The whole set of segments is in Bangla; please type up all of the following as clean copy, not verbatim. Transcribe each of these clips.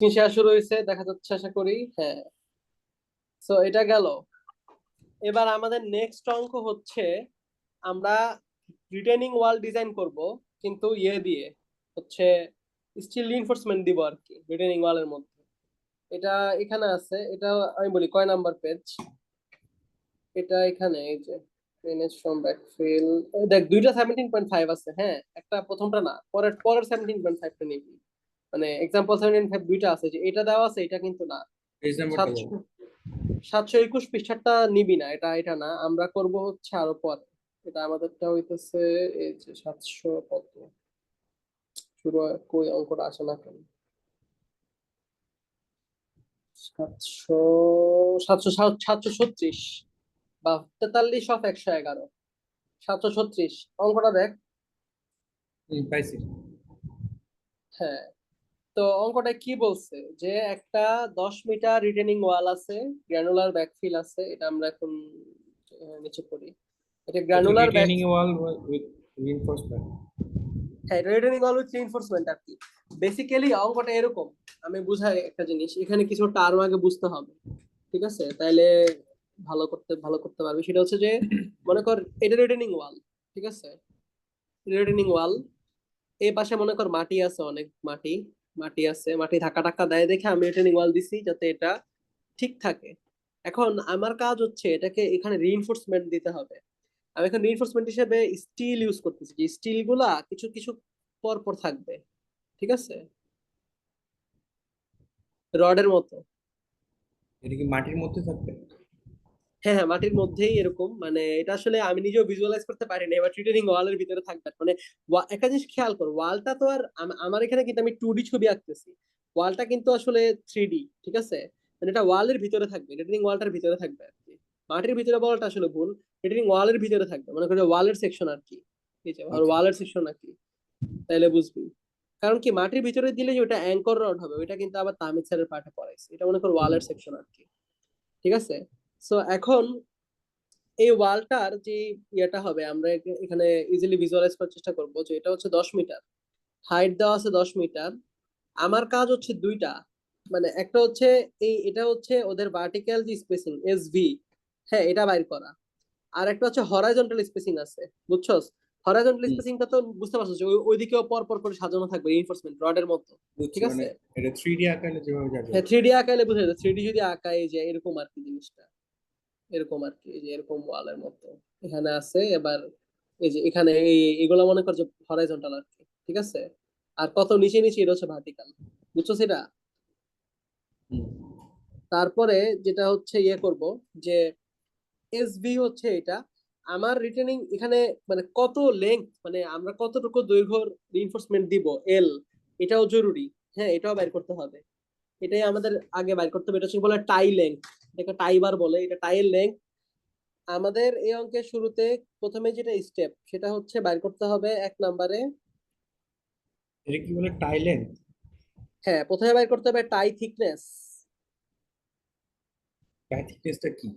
স্ক্রিন শেয়ার শুরু হয়েছে, দেখা যাচ্ছে আশা করি। হ্যাঁ, সো এটা গেল। এবার আমাদের নেক্সট অঙ্ক হচ্ছে আমরা রিটেনিং ওয়াল ডিজাইন করব, কিন্তু ইয়ে দিয়ে হচ্ছে স্টিল রিইনফোর্সমেন্ট দিব আর কি রিটেনিং ওয়ালের মধ্যে। এটা এখানে আছে, এটা আমি বলি কয় নাম্বার পেজ। এটা এখানে এই যে ফিনিশ ফ্রম ব্যাকফিল, দেখ দুইটা 17.5 আছে। হ্যাঁ, একটা প্রথমটা না, পরের পরের 17.5টা নিবি। মানে এক্সাম্পল 17.5 দুইটা আছে, যে এটা দেওয়া আছে এটা কিন্তু না। পেজ নাম্বারটা বলো। 721 পৃষ্ঠাটা নিবি না, এটা এটা না, আমরা করব হচ্ছে আরো পরে। এটা আমাদেরটা হইতেছে এই যে 700 কত, শুরু কই অঙ্কটা আসে না কেন। 700, 736 বা 43/111, 736 অঙ্কটা দেখ। পাইছি। হ্যাঁ, তো অঙ্কটা কি বলছে যে একটা 10 মিটার রিটেনিং ওয়াল আছে, গ্রানুলার ব্যাকফিল আছে। এটা আমরা এখন নিচে পড়ি। এটা okay, granular back, retaining wall with reinforcement. হ্যাঁ রিটেনিং ওয়াল উইথ রিইনফোর্সমেন্ট আর কি। বেসিক্যালি অঙ্কটা এরকম, আমি বুঝাই একটা জিনিস, এখানে কিছু টার্ম আগে বুঝতে হবে, ঠিক আছে? তাইলে ভালো করতে পারবি। সেটা হচ্ছে যে মনে কর এটা রিটেনিং ওয়াল, ঠিক আছে? রিটেনিং ওয়াল, এই পাশে মনে কর মাটি আছে, অনেক মাটি, মাটি আছে, মাটি ধাক্কা টাক্কা দেয় দেখে আমি রিটেনিং ওয়াল দিছি যাতে এটা ঠিক থাকে। এখন আমার কাজ হচ্ছে এটাকে এখানে রিইনফোর্সমেন্ট দিতে হবে। আমি এখন রিইনফোর্সমেন্ট হিসেবে স্টিল ইউজ করতেছি, যে স্টিল গুলা কিছু কিছু পর পর থাকবে, ঠিক আছে, রডের মতো। এটা কি মাটির মধ্যে থাকবে? হ্যাঁ হ্যাঁ, মাটির মধ্যেই এরকম, মানে এটা আসলে আমি নিজেও ভিজুয়ালাইজ করতে পারি না। এবার রিটেনিং ওয়ালের ভিতরে থাকবে মানে একটা জিনিস খেয়াল কর, ওয়ালটা তো আর আমার এখানে কিন্তু আমি 2D ছবি আঁকতেছি, ওয়ালটা কিন্তু আসলে 3D, ঠিক আছে? মানে এটা ওয়ালের ভিতরে থাকবে, রিটেনিং ওয়ালটার ভিতরে থাকবে আর কি। মাটির ভিতরে বলাটা আসলে ভুল, রিটেনিং ওয়ালের ভিতরে থাকবে, মনে করো ওয়ালের সেকশন আর কি। এই যে আচ্ছা। ওয়ালের সেকশন আর কি, তাইলে বুঝবি। কারণ কি মাটির ভিতরে দিলে যে ওটা অ্যাঙ্কর রড হবে, ওইটা কিন্তু আবার তামিদ স্যারের পাঠে পড়াইছে, এটা মনে কর ওয়ালের সেকশন আর কি, ঠিক আছে? সো এখন এই ওয়ালটার যে ইয়েটা হবে, আমরা এখানে ইজিলি ভিজুয়ালাইজ করার চেষ্টা করবো যে এটা হচ্ছে 10 মিটার, হাইট দেওয়া আছে 10 মিটার। আমার কাজ হচ্ছে দুইটা, মানে একটা হচ্ছে এটা হচ্ছে ওদের ভার্টিক্যাল যে স্পেসিং SV, হ্যাঁ এটা বাইর করা। আর একটা হচ্ছে হরাইজন্টাল স্পেসিং আছে, বুঝছস? হরাইজন্টাল হুম, স্পেসিংটা তো বুঝতে পারছস, যে ওইদিকেও পর পর করে সাজানো থাকবে রিইনফোর্সমেন্ট রডের মতো, বুঝছি। ঠিক মানে আছে? এটা 3D আকারে যেভাবে যাবে। হ্যাঁ 3D আঁকাইলে বুঝা যায়, 3D যদি আঁকায় যে এরকম আর কি জিনিসটা, এরকম আর কি, এই যে এরকম ওয়ালের মতো এখানে আছে। এবার এই যে এখানে এগুলা মনে কর যে হরাইজন্টাল আর কি, ঠিক আছে? আর কত নিচে নিচে এটা হচ্ছে ভার্টিক্যাল, বুঝছো সেটা? হুম। তারপরে যেটা হচ্ছে ইয়ে করব, যে SV হচ্ছে এটা আমার রিটেনিং এখানে, মানে কত লেংথ, মানে আমরা কতটুকু দৈর্ঘ্য রিইনফোর্সমেন্ট দিব, L, এটাও জরুরি। হ্যাঁ এটাও বের করতে হবে, এটাই আমাদের আগে বাইর করতে হবে। এটা হচ্ছে বলে টাই লেংথ, এটাকে টাই বার বলে, এটা টাইয়ের লেংথ। আমাদের এই অঙ্কের শুরুতে প্রথমে যেটা স্টেপ সেটা হচ্ছে বাইর করতে হবে 1 নম্বরে। এটা কি বলে, টাইলেন? হ্যাঁ, প্রথমে বাইর করতে হবে টাই থিকনেস, টাই থিকনেসটা কি?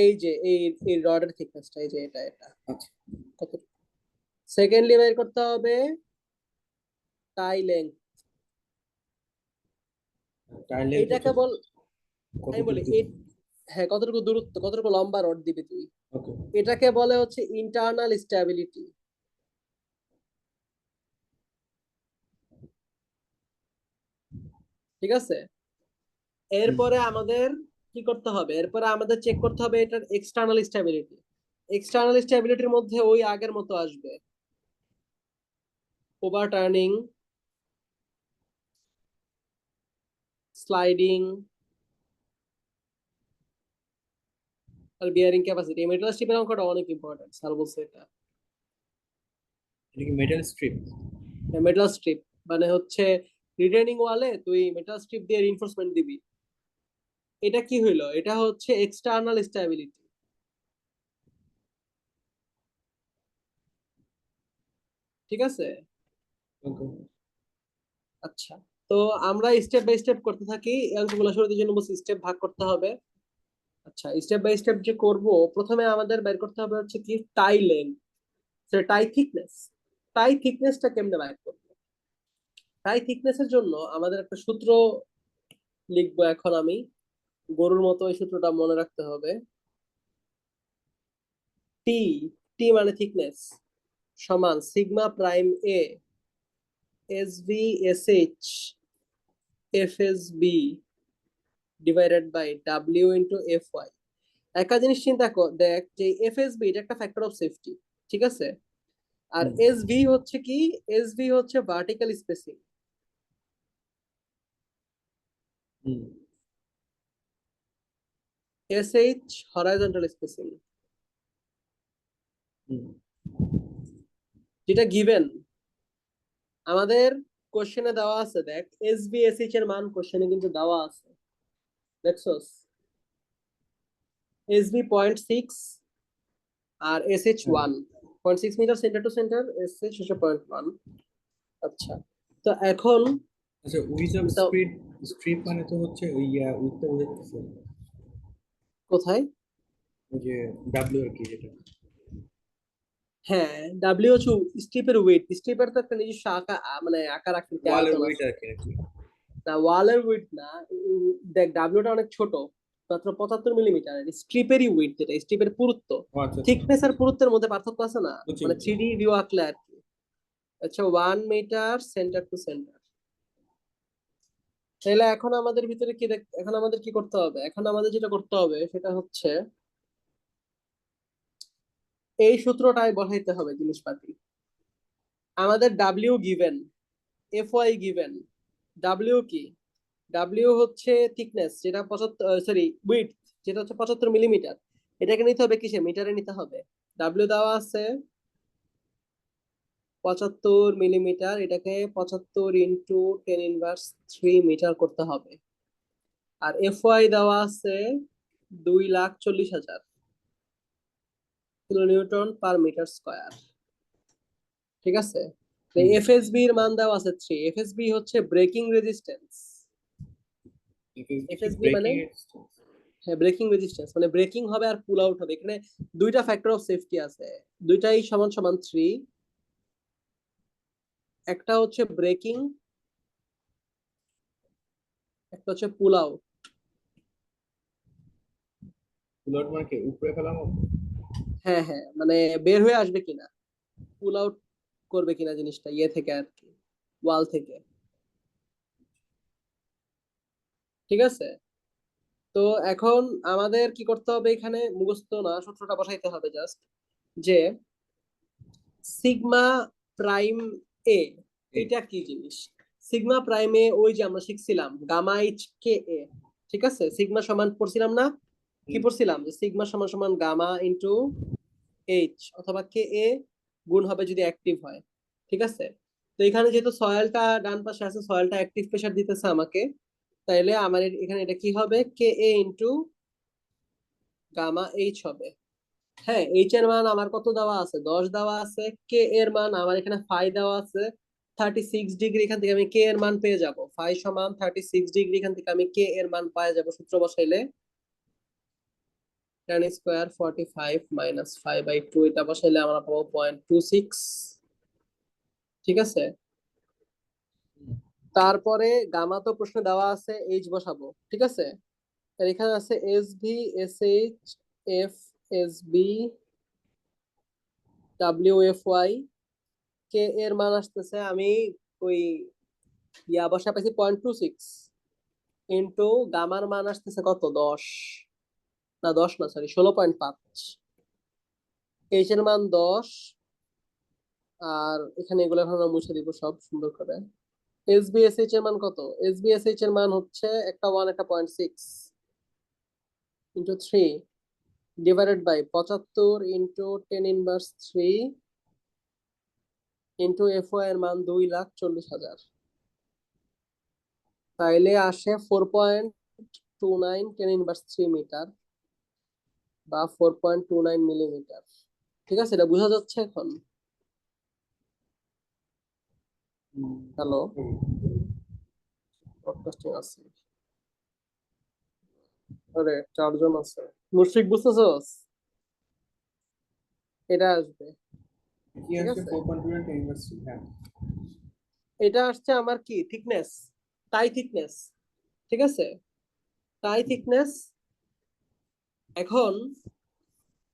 এই যে এই রডের থিকনেসটা, এই যে এটা আচ্ছা। কত। সেকেন্ডলি বাইর করতে হবে টাই লেংথ, টাইলেন তো এইটাকে বল, কত আমি দূর বলি থেকে? হ্যাঁ কতটুকু দূরত্ব, কতটুকু লম্বা রড দিবি তুই, ওকে। এটাকে বলে হচ্ছে ইন্টারনাল স্ট্যাবিলিটি, ঠিক আছে? হুম। এরপরে আমাদের কি করতে হবে, এরপরে আমাদের চেক করতে হবে এটার এক্সটার্নাল স্ট্যাবিলিটি। এক্সটার্নাল স্ট্যাবিলিটির মধ্যে ওই আগের মতো আসবে, ওভার টার্নিং, স্লাইডিং, আর বিয়ারিং ক্যাপাসিটি। মেটাল স্ট্রিপের অঙ্কটা অনেক ইম্পর্টেন্ট, স্যার বলছে এটা। এটা কি মেটাল স্ট্রিপ? মেটাল স্ট্রিপ মানে হচ্ছে রিটেনিং ওয়ালে তুই মেটাল স্ট্রিপ দিয়ে রিইনফোর্সমেন্ট দিবি। এটা কি হইলো, এটা হচ্ছে এক্সটার্নাল স্ট্যাবিলিটি, ঠিক আছে? ওকে। আচ্ছা, তো আমরা স্টেপ বাই স্টেপ করতে থাকি। এই অঙ্কগুলো শুরুতে জন্য বলছি স্টেপ ভাগ করতে হবে। আচ্ছা, স্টেপ বাই স্টেপ যে করব, প্রথমে আমাদের বের করতে হবে হচ্ছে কি টাই লেন্থ, টাই থিকনেস। টাই থিকনেসটা কেমনে বের করবো? টাই থিকনেসের জন্য আমাদের একটা সূত্র লিখবো এখন আমি, গরুর মতো এই সূত্রটা মনে রাখতে হবে। টি, টি মানে থিকনেস, সমান sigma prime A S V S H F S B divided by W into F Y. একটা জিনিস চিন্তা কর, দেখ যে এফ এস বি এটা একটা ফ্যাক্টর অফ সেফটি, ঠিক আছে? আর হুম এস ভি হচ্ছে কি, এস ভি হচ্ছে ভার্টিক্যাল স্পেসিং, হুম এস এইচ হরাইজন্টাল স্পেসিং, হুম যেটা গিভেন আমাদের কোশ্চেনে দেওয়া আছে। দেখ এস বি এস এইচ এর মান কোশ্চেনে কিন্তু দেওয়া আছে, দেখছস? এস বি 0.6 আর এস এইচ হ্যাঁ 1.6 metre centre to centre, S H হচ্ছে 0.1। আচ্ছা, তো এখন আচ্ছা উইজ অফ তো স্ট্রিপ, স্ট্রিপ মানে তো হচ্ছে ওই উইথটা বোঝাচ্ছে, কোথায়? ওই যে ডাব্লিউ আর কি যেটা হ্যাঁ, ডাব্লিউ হচ্ছে স্ট্রিপের ওয়েট, স্ট্রিপের তো একটা নিজস্ব আকার, মানে আকার আকৃতি ওয়ালের আয়তন ওয়েট আছে। আর কি নাকি? না, ওয়ালের উইডথ না। দেখ ডাব্লিউটা অনেক ছোট, মাত্র 75 মিলিমিটার। স্ট্রিপেরই উইডথ, যেটা স্ট্রিপের পুরুত্ব, ও আচ্ছা আচ্ছা, থিকনেস আর পুরুত্বের মধ্যে পার্থক্য আছে না, বুঝছি মানে বুঝছি। 3D ভিউ আঁকলে আর কি। আচ্ছা, 1 মিটার সেন্টার টু সেন্টার। তাহলে এখন আমাদের ভিতরে কি এখন আমাদের কি করতে হবে? এখন আমাদের যেটা করতে হবে সেটা হচ্ছে এই সূত্রটাই বসাইতে হবে জিনিসপাতি। আমাদের W given, F Y given. W কি? ডাব্লিউ হচ্ছে থিকনেস, যেটা 75, সরি উইডথ, যেটা হচ্ছে 75 মিলিমিটার। এটাকে নিতে হবে কিসে? মিটারে নিতে হবে। ডাব্লিউ দেওয়া আছে 75 মিলিমিটার, এটাকে 75 × 10⁻³ মিটার করতে হবে। আর এফ ওয়াই দেওয়া আছে 2,40,000 কিলোনিউটন পার মিটার স্কয়ার, ঠিক আছে? হুম এফএসবি এর মান দেওয়া আছে 3। এফএসবি হচ্ছে ব্রেকিং রেজিস্ট্যান্স। এফএসবি কি এফএসবি মানে, ব্রেকিং রেজিস্ট্যান্স? হ্যাঁ, ব্রেকিং রেজিস্ট্যান্স মানে ব্রেকিং হবে আর পুল আউট হবে। এখানে দুইটা ফ্যাক্টর অফ সেফটি আছে, দুইটাই সমান সমান 3। একটা হচ্ছে ব্রেকিং, একটা হচ্ছে পুল আউট। পুলআউট মানে কি উপরে ফেলানো? হ্যাঁ হ্যাঁ, মানে বের হয়ে আসবে কিনা, পুল আউট করবে কিনা জিনিসটা ইয়ে থেকে আর কি, ওয়াল থেকে, ঠিক আছে? তো এখন আমাদের কি করতে হবে? এখানে মুখস্থ না, সূত্রটা বসাইতে হবে জাস্ট, যে সিগমা প্রাইম এ এই এটা কি জিনিস? সিগমা প্রাইম এ ওই যে আমরা শিখছিলাম গামা এইচ কে এ, ঠিক আছে? সিগমা সমান পড়ছিলাম না, কি হুম পড়ছিলাম? যে সিগমা সমান সমান গামা ইন্টু এইচ অথবা কে এ গুণ হবে যদি অ্যাক্টিভ হয়, ঠিক আছে? তো এখানে যেহেতু সয়েলটা ডান পাশে আছে, সয়েলটা অ্যাক্টিভ প্রেসার দিতেছে আমাকে, তাইলে আমার এখানে এটা কি হবে? কে এ ইন্টু গামা এইচ হবে। হ্যাঁ, এইচ এর মান আমার কত দেওয়া আছে? 10 দেওয়া আছে। কে এর মান আমার এখানে 5 দেওয়া আছে 36 ডিগ্রি। এখান থেকে আমি কে এর মান পেয়ে যাব, 5 সমান 36 ডিগ্রি। এখান থেকে আমি কে এর মান পেয়ে যাব সূত্র বসাইলে, tan স্কয়ার 45 মাইনাস 5/2, এটা বসাইলে আমরা পাবো 0.26, ঠিক আছে? তারপরে গামা তো প্রশ্নে দেওয়া আছে, এইচ বসাবো, ঠিক আছে? আর এখানে আছে S V S H F S B W F Y. K এর মান আসতেছে, আমি ওই বসা পাইছি 0.26, ইন্টু গামার মান আসতেছে কত? 10, না 10 না, সরি 16.5। এইচ এর মান 10, আর এখানে এগুলো এখন আমরা মুছে দিব সব সুন্দর করে। এস বি এস এইচ এর মান কত? এস বি এস এইচ এর মান হচ্ছে একটা 1 একটা 0.6 into 3 divided by 75 into 10⁻³ into F Y এর মান 2,40,000। তাইলে আসে 4.29 10⁻³ মিটার বা 4.29 মিলিমিটার, ঠিক আছে? এটা বোঝা যাচ্ছে এখন? হুম হ্যালো, হুম। পডকাস্টিং আছে, আরে 4 জন আছে। মুশফিক বুঝতেছস? এটা আসবে, কি ঠিক আছে আছে? 4.2 ইউনিভার্সিটি? হ্যাঁ এটা আসছে আমার কি থিকনেস, টাই থিকনেস, ঠিক আছে, টাই থিকনেস। এখন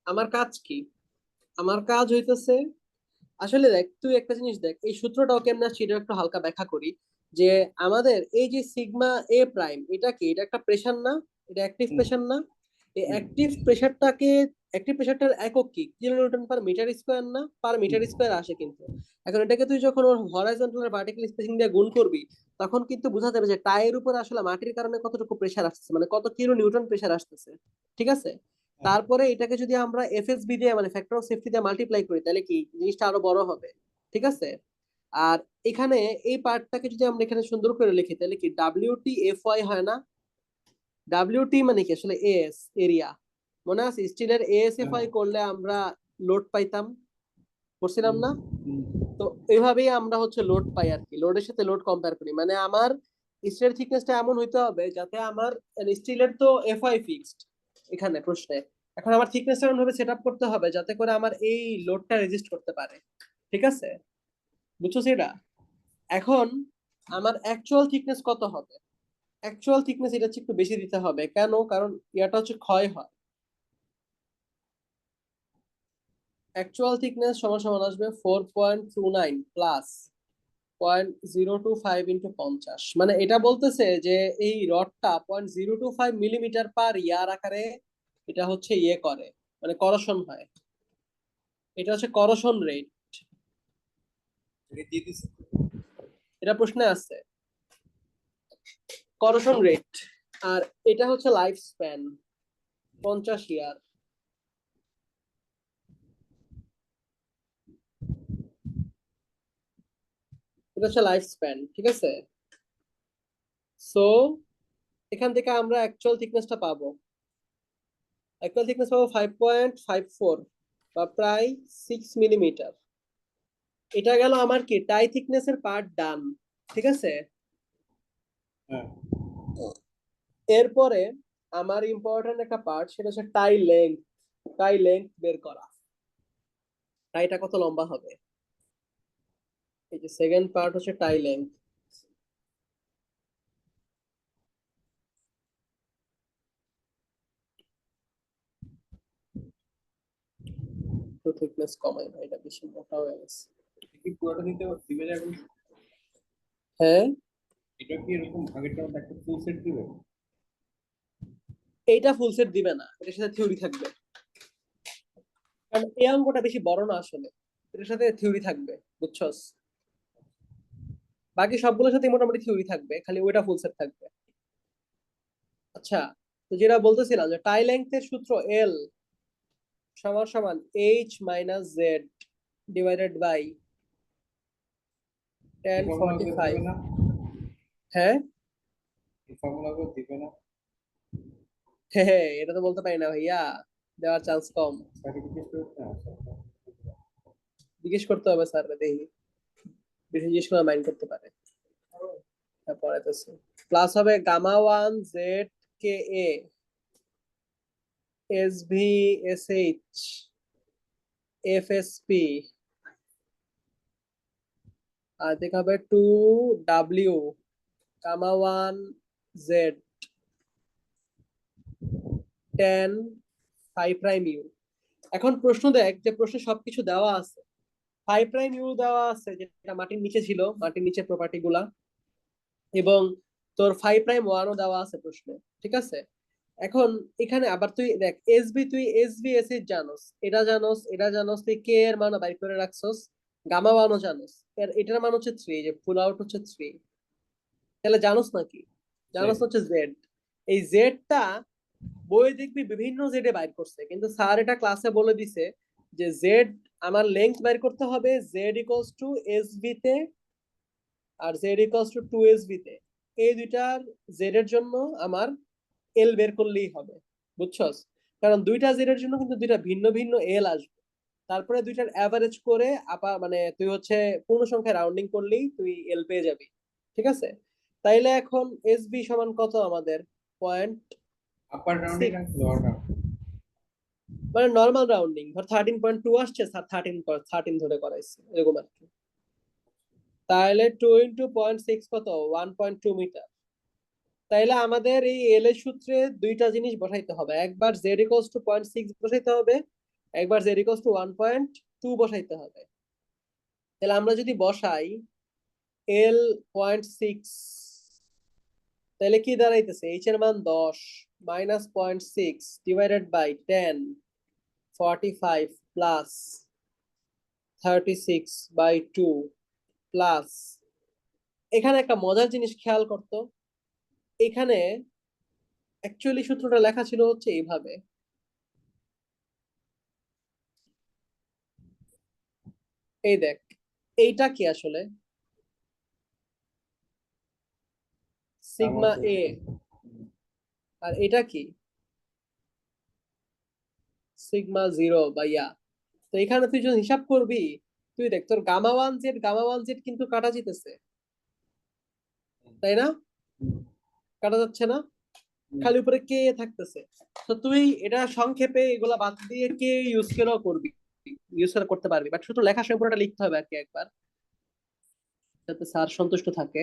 আমার কাজ কি? আমার কাজ হইতেছে, আসলে দেখ তুই একটা জিনিস দেখ, এই সূত্রটাও কেমন আসছে এটা একটু হালকা ব্যাখ্যা করি। যে আমাদের এই যে সিগমা এ প্রাইম, এটা কি, এটা একটা প্রেসার না? এটা অ্যাক্টিভ হুম, প্রেসার না? এই হুম, অ্যাক্টিভ প্রেসারটাকে, অ্যাক্টিভ প্রেসারটার একক কি, কিলোনিউটন পার মিটার স্কোয়ার না? পার মিটার হুম, স্কোয়ার আসে কিন্তু। এখন এটাকে তুই যখন ওর হরাইজন্টাল আর ভার্টিক্যাল স্পেসিং দিয়ে গুণ করবি, তখন কিন্তু বোঝা যাবে যে টায়ের উপর আসলে মাটির কারণে কতটুকু প্রেসার আসছে, মানে কত কিলো নিউটন প্রেসার আসতেছে, ঠিক আছে। হ্যাঁ, তারপরে এটাকে যদি আমরা এফএসবি দিয়ে মানে ফ্যাক্টর অফ সেফটি দিয়ে মাল্টিপ্লাই করি, তাহলে কি জিনিসটা আরো বড় হবে, ঠিক আছে। আর এখানে এই পার্টটাকে যদি আমরা এখানে সুন্দর করে লিখি, তাহলে কি ডাব্লিউটি এফ ওয়াই হয় না? ডাব্লিউটি মানে কি আসলে এস, এরিয়া। মনে আছে স্টিলের এস এফ হ্যাঁ, ওয়াই হ্যাঁ, করলে আমরা লোড পাইতাম, করছিলাম হুম, না? হুম, তো এইভাবেই আমরা হচ্ছে লোড পাই আর কি, লোডের সাথে লোড কম্পেয়ার করি। মানে আমার স্টিলের থিকনেসটা এমন হইতে হবে যাতে আমার, স্টিলের তো এফ ওয়াই ফিক্সড এখানে প্রশ্নে, এখন আমার থিকনেসটা এমন ভাবে সেট আপ করতে হবে যাতে করে আমার এই লোডটা রেজিস্ট করতে পারে, ঠিক আছে, বুঝছো সেটা? এখন আমার অ্যাকচুয়াল থিকনেস কত হবে? অ্যাকচুয়াল থিকনেস এটা হচ্ছে একটু বেশি দিতে হবে, কেন? কারণ ইয়াটা হচ্ছে ক্ষয় হয়। অ্যাকচুয়াল থিকনেস সমান সমান আসবে 4.29 প্লাস 0.025 ইন্টু 50, মানে এটা বলতেছে যে এই রডটা 0.025 মিলিমিটার পার ইয়ার আকারে এটা হচ্ছে ইয়ে করে, মানে করশন হয়। এটা হচ্ছে করশন রেট, এটা দিয়ে দিছে। এটা প্রশ্নে আছে করশন রেট। আর এটা হচ্ছে লাইফ স্প্যান 50 ইয়ার। এটা হচ্ছে লাইফ স্প্যান, ঠিক আছে। সো এখান থেকে আমরা অ্যাকচুয়াল থিকনেসটা পাবো, অ্যাকচুয়াল থিকনেস পাবো 5.54 বা প্রায় 6 মিলিমিটার। এটা গেল আমার কি টাই থিকনেসের পার্ট ডান, ঠিক আছে। হ্যাঁ, এরপরে আমার ইম্পর্টেন্ট একটা পার্ট, সেটা হচ্ছে টাই লেংথ। টাই লেংথ বের করা, টাইটা কত লম্বা হবে। এই যে সেকেন্ড পার্ট হচ্ছে টাই লেংথ। তো থিকনেস কমাই না, এটা বেশি মোটা হয়ে গেছে। এটা কি পুরোটা দিতে দিবে না এখন? হ্যাঁ, এটা কি এরকম আগেরটার মতো একটা ফুল সেট দিবে? এইটা ফুল সেট দিবে না, এটার সাথে থিওরি থাকবে, কারণ এই অঙ্কটা বেশি বড় না আসলে, এটার সাথে থিওরি থাকবে, বুঝছস। বাকি সবগুলোর সাথে মোটামুটি থিওরি থাকবে, খালি ওইটা ফুল সেট থাকবে। আচ্ছা, তো যেটা বলতেছিলাম যে টাই লেংথের সূত্র এল সমান সমান H minus Z divided by এই টেন ফর্মুলা ফর্টি করে ফাইভ দিবে না? হ্যাঁ, এই ফর্মুলা করে দিবে না? হ্যাঁ, এটা তো বলতে পারি না ভাইয়া, দেওয়ার চান্স কম। সার্টিফিকেট করতে আছে। জিজ্ঞেস করতে হবে স্যার, দেখি, বেশি জিজ্ঞেস করে মাইন্ড করতে পারে। তারপরে তো প্লাস হবে gamma one Z K A S V S H F S P, আর দেখা হবে 2 W gamma one Z 10 5 prime U. এখন প্রশ্ন দেখ, যে প্রশ্নে সবকিছু দেওয়া আছে, 5 প্রাইম ইউ দেওয়া আছে যেটা মাটির নিচে ছিল, মাটির নিচে প্রপার্টি গুলা, এবং তোর 5 প্রাইম 1ও দেওয়া আছে প্রশ্নে, ঠিক আছে। এখন এখানে আবার তুই দেখ এসবি, তুই এসবি এস এইচ জানোস, এটা জানোস, এটা জানোস, তুই কে এর মানও বাইর করে রাখছস, গামা ওয়ানও জানোস, এটার মান হচ্ছে 3, যে ফুল আউট হচ্ছে 3। তাহলে জানোস নাকি? জানোস হচ্ছে জেড। এই জেডটা বই দেখবি বিভিন্ন জেডে বাইর করছে, কিন্তু স্যার এটা ক্লাসে বলে দিছে যে জেড আমার লেংথ বাইর করতে হবে Z equals to S B তে, আর Z equals to 2 S B তে। এই দুইটার জেড এর জন্য আমার এল বের করলেই হবে, বুঝছস। কারণ দুইটা জেড এর জন্য কিন্তু দুইটা ভিন্ন ভিন্ন এল আসবে। তারপরে দুইটার অ্যাভারেজ করে মানে তুই হচ্ছে পূর্ণ সংখ্যায় রাউন্ডিং করলেই তুই এল পেয়ে যাবি, ঠিক আছে। তাইলে এখন এস বি সমান কত আমাদের? পয়েন্ট আপার রাউন্ডিং সিক্স, আর লোয়ার রাউন্ডিং। মানে নর্মাল রাউন্ডিং, ধর 13.2 আসছে, স্যার 13 ধরে করাইছে, এরকম আর কি। তাহলে 2 ইন্টু 0.6 কত 1.2 মিটার। তাইলে আমাদের এই এল এর সূত্রে দুইটা জিনিস বসাইতে হবে, একবার z ইকুয়ালস টু 0.6 বসাইতে হবে, একবার z ইকুয়ালস টু 1.2 বসাইতে হবে। তাহলে আমরা যদি বসাই l 0.6, তাহলে কি দাঁড়াইতেছে h এর মান 10 minus 0.6 divided by 10 45 plus 36 by 2 plus, এখানে একটা মজার জিনিস খেয়াল করতো, এখানে অ্যাকচুয়ালি সূত্রটা লেখা ছিল হচ্ছে এইভাবে, এই দেখ এইটা কি আসলে সিগমা এ, আর এটা কি সিগমা জিরো বা ইয়া। তো এখানে তুই যখন হিসাব করবি, তুই দেখ তোর গামা ওয়ান জেড কিন্তু কাটা যেতেছে, তাই না? কাটা যাচ্ছে না, খালি উপরে কে থাকতেছে। তো তুই এটা সংক্ষেপে এগুলা বাদ দিয়ে কে ইউজ করেও করবি, ইউজ করে করতে পারবি, বাট শুধু লেখার সময় পুরোটা লিখতে হবে আর কি একবার, যাতে স্যার সন্তুষ্ট থাকে।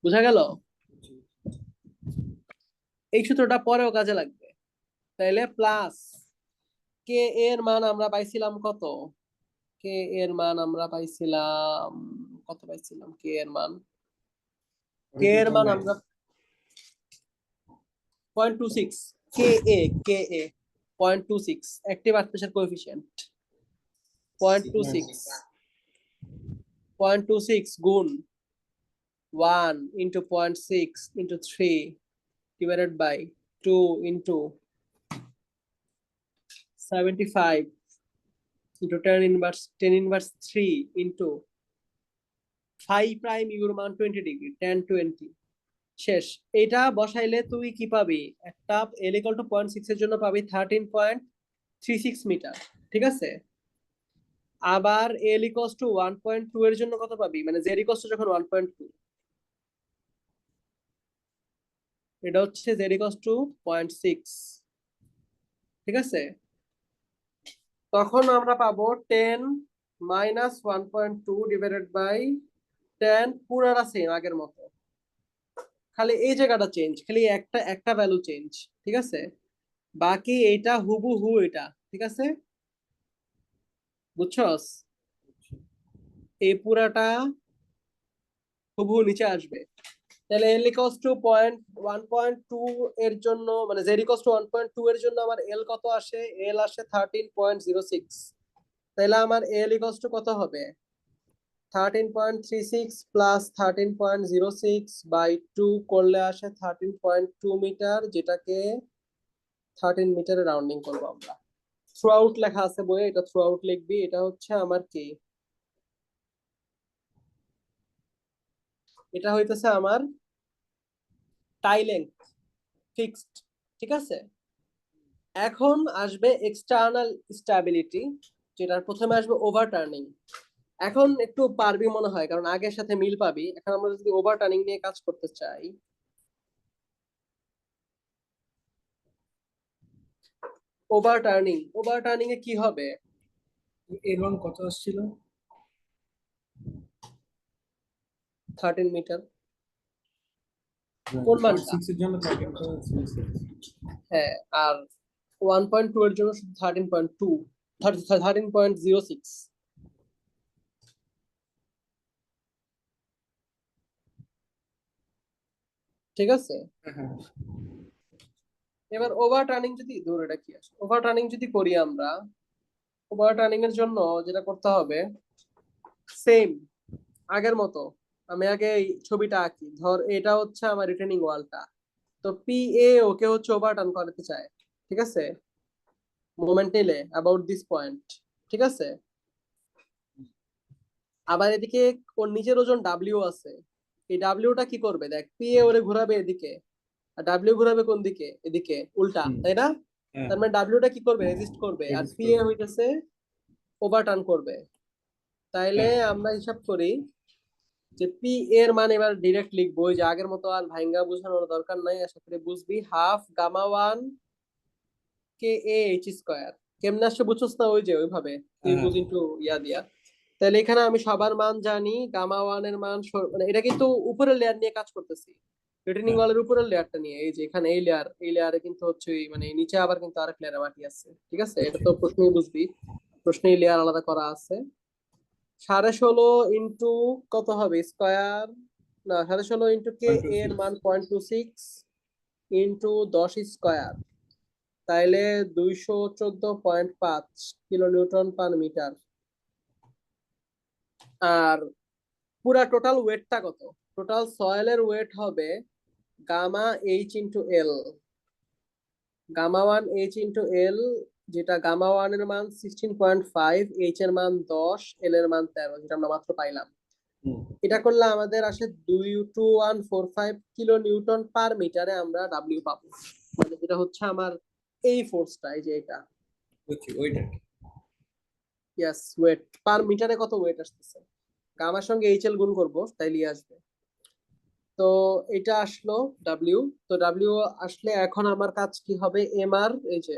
বুঝা গেল? এই সূত্রটা পরেও কাজে লাগবে। তাইলে প্লাস কে এর মান আমরা পাইছিলাম কত, কে এর মান আমরা পাইছিলাম কত, পাইছিলাম কে এর মান, কে এর মান আমরা 0.26, কে এ 0.26 অ্যাক্টিভ আর্থ প্রেসার কোএফিসিয়েন্ট 0.26, 0.26 গুণ 1 into 0.6 into 3 divided by 2 into 75 into 10 inverse 3 into 5 prime your মান 20 ডিগ্রি 10 20 শেষ। এটা বসাইলে তুই কি পাবি, একটা এল ইকুয়াল টু 0.6 এর জন্য পাবি 13.36 মিটার, ঠিক আছে? আবার এল ইকুয়ালস টু 1.2 এর জন্য কত পাবি, মানে জেড ইকুয়ালস টু যখন 1.2, এটা হচ্ছে জেড ইকুয়ালস টু 0.6, ঠিক আছে? তখন আমরা পাবো 10 মাইনাস 1.2 ডিভাইডেড বাই 10, পুরাটা সেম আগের মতো, খালি এই জায়গাটা চেঞ্জ, খালি একটা একটা ভ্যালু চেঞ্জ, ঠিক আছে? বাকি এইটা হুবহু এটা, ঠিক আছে? বুঝছস? এই পুরাটা হুবহু নিচে আসবে। তাহলে এল ইকুয়ালস টু 1.2 এর জন্য, মানে জেড ইকুয়ালস টু 1.2 এর জন্য আমার এল কত আসে, এল আসে 13.06। তাহলে আমার এল ইকুয়ালস টু কত হবে, 13.36 প্লাস 13.06 বাই 2 করলে আসে 13.2 মিটার, যেটাকে 13 মিটারে রাউন্ডিং করবো আমরা। থ্রু আউট লেখা আছে বইয়ে, এটা থ্রু আউট লিখবি। এটা হচ্ছে আমার কি, এটা হইতেছে আমার টাই লেংথ ফিক্সড, ঠিক আছে? এখন আসবে এক্সটার্নাল স্ট্যাবিলিটি, যেটার প্রথমে আসবে ওভার টার্নিং। এখন একটু পারবি মনে হয়, কারণ আগের সাথে মিল পাবি। এখন আমরা যদি ওভার টার্নিং নিয়ে কাজ করতে চাই, ওভার টার্নিং এ কি হবে, এর মান কত আসছিল? 13 মিটার। কোন মানটা? 0.6 এর জন্য 13.66। হ্যাঁ, আর 1.2 এর জন্য শুধু 13.2, 13.06। ঠিক আছে? হ্যাঁ। এবার ওভার টার্নিং যদি, ধরে এটা কি আসে, ওভার টার্নিং যদি করি আমরা, ওভার টার্নিং এর জন্য যেটা করতে হবে সেম আগের মতো। আমি আগে এই ছবিটা আঁকি, ধর এটা হচ্ছে আমার রিটেনিং ওয়ালটা, তো পি এ ওকে হচ্ছে ওভার টার্ন করাতে চায়, ঠিক আছে? মোমেন্ট নিলে অ্যাবাউট দিস পয়েন্ট, ঠিক আছে? আবার এদিকে ওর নিজের ওজন ডাব্লিউ আছে, এই ডাব্লিউটা কি করবে, দেখ পি এ ওরে ঘোরাবে এদিকে, আর ডাব্লিউ ঘোরাবে কোন দিকে, এদিকে, উল্টা, তাই না? তার মানে ডাব্লিউটা কি করবে, রেজিস্ট করবে, আর পি এ হইতেছে ওভার টার্ন করবে। তাইলে আমরা হিসাব করি যে পি এর মান এবার ডিরেক্ট লিখবো, ওই যে আগের মতো আর ভাইঙ্গা বোঝানোর দরকার নাই, আশা করি বুঝবি। Half gamma one K A H square, কেমনে আসছে বুঝছস না? ওই যে ওইভাবে তুই বুঝ ইন্টু ইয়া দিয়া। তাহলে এখানে আমি সবার মান জানি, গামা ওয়ান এর মান মানে এটা কিন্তু উপরের লেয়ার নিয়ে কাজ করতেছি, রিটেনিং হ্যাঁ। ওয়ালের উপরের লেয়ারটা নিয়ে। এই যে এখানে এই লেয়ারে কিন্তু হচ্ছে মানে নিচে আবার কিন্তু আরেক লেয়ারে মাটি আছে, ঠিক আছে? এটা তো প্রশ্নেই বুঝবি, প্রশ্নেই লেয়ার আলাদা করা আছে। 16.5 ইন্টু কত হবে স্কয়ার, না 16.5 ইন্টু কে, এর 0.26 মান 0.26 ইন্টু 10 স্কয়ার, তাইলে 214.5 কিলো নিউটন পার মিটার। আর পুরা টোটাল ওয়েটটা কত? টোটাল সয়েলের ওয়েট হবে gamma H into L, gamma one H into L, যেটা গামা ওয়ান এর মান 16.5, এইচ এর মান 10, এল এর মান 13, যেটা আমরা মাত্র পাইলাম। হুম। এটা করলে আমাদের আসে 22145 কিলো নিউটন পার মিটারে আমরা ডাব্লিউ পাবো। মানে এটা হচ্ছে আমার এই ফোর্সটা, এই যে এটা। বুঝছি, ওইটা কি? ইয়েস, ওয়েট পার মিটারে কত ওয়েট আসতেছে, গামার সঙ্গে এইচ এল গুণ করবো, তাইলে আসবে। তো এটা আসলো ডাব্লিউ। তো ডাব্লিউ আসলে এখন আমার কাজ কি হবে, এম আর, এই যে